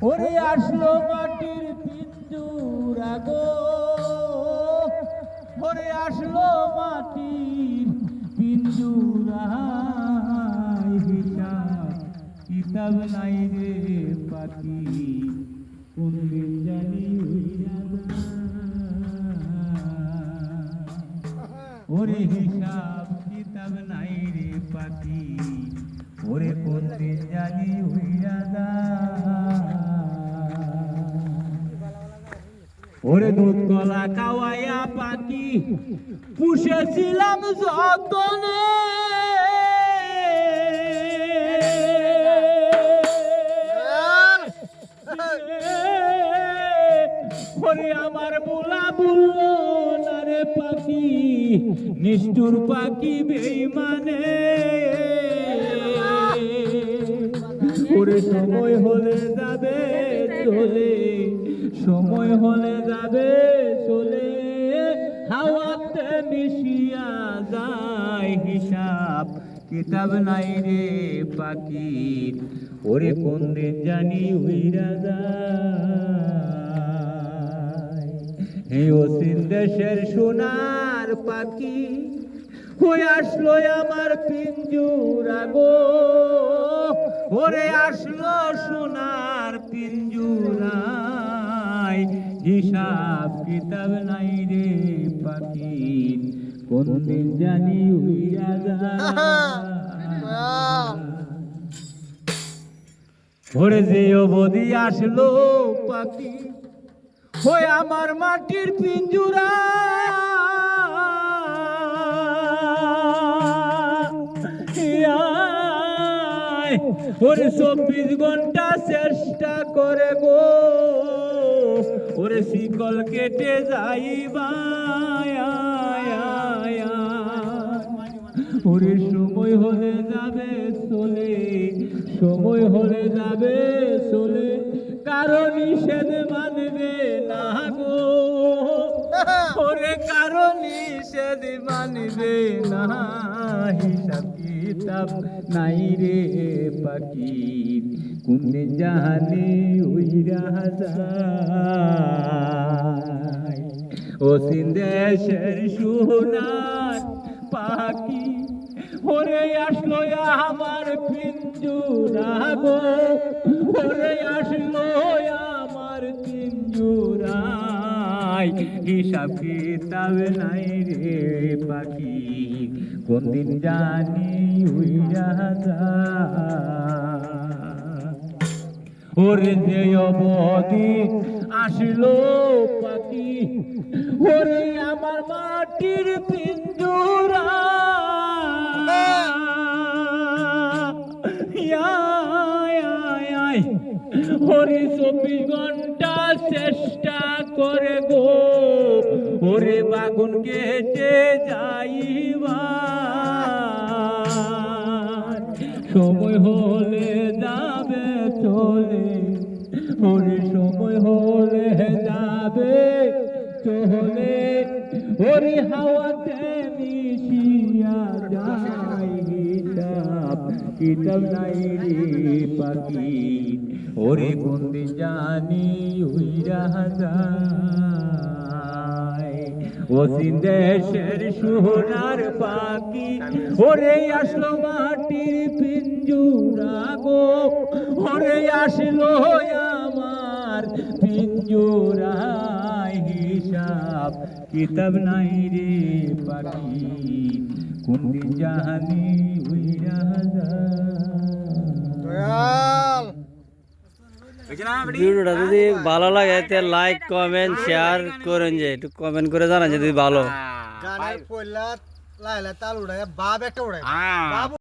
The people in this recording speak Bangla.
ওরে আসলো মাটির পিঞ্জুরা গো, ওরে আসলো মাটির পিঞ্জুরা, হিসাব কিতাব নাই রে পাখি, কোন দিন জানি উইরা যায়। ওরে হিসাব কিতাব নাই রে পাখি, ওরে কোন দিন জানি উইরা যায়। ওরে দুধ কলা খাওয়াইয়া পাখি পুষেছিলাম যতনে, ওরে আমার বুলা বুললো না রে পাখি, নিষ্ঠুর পাখি বেঈমানে। ওরে সময় হলে যাবে চলে, সময় হলে যাবে চলে, হাওয়াতে মিশিয়া যায়, হিসাব কিতাব নাই রে পাখি, ওরে কোন দিন জানি উইরা যায়। এই অসীম দেশের সোনার পাখি হয়ে আসলো আমার পিঞ্জুরা গো, ওরে আসলো সোনার পিঞ্জুরায়, হিসাব কিতাব নাই রে পাখি, কোন দিন জানি উইরা যায়। ওরে যে অবধি আসলো পাখি হয়ে আমার মাটির পিঞ্জুরা, ওরে 24 ঘন্টা চেষ্টা করে গো, ওরে শিকল কেটে যাইবা, ওরে সময় হলে যাবে চলে, সময় হলে যাবে চলে, কারো নিষেধ মানবে না গো, ওরে কারো নিষেধ মানবে না, হিসাব কিতাব নাই রে পাখি, কোন জানি উইরা যায়। অসীম দেশের সোনার পাখি ওরে আসলো আমার পিঞ্জুরা গো, ওরে আসলো আমার পিঞ্জুরায়, হিসাব কিতাব নাই রে পাখি, কোন দিন জানি উইরা যায়। ওরে যে অবধি আসলো পাখি, ওরে আমার মাটির পিঞ্জুরা, ওরে 24 ঘন্টা চেষ্টা করে গো, ওরে বাগুন কেটে যাইবা, সময় হলে যাবে চলে, ওরে সময় হলে যাবে চলে, ওরে হাওয়াতে মিশিয়া যায়, হিসাব কিতাব নাই রে পাখি, ওরে কোন দিন জানি উইরা যায়। অসীম দেশের সোনার পাখি ওরে আসলো মাটির পিঞ্জুরা গো, ওরে আসলো আমার পিঞ্জুরায়, হিসাব কিতাব নাই রে পাখি, কোন দিন জানি উইরা যায়। ভিডিওটা যদি ভালো লাগে তাহলে লাইক কমেন্ট শেয়ার করেন, যে একটু কমেন্ট করে জানান যদি ভালো। গানের পয়লা লাইলা তাল উড়ায় বাপ একটা উড়ায়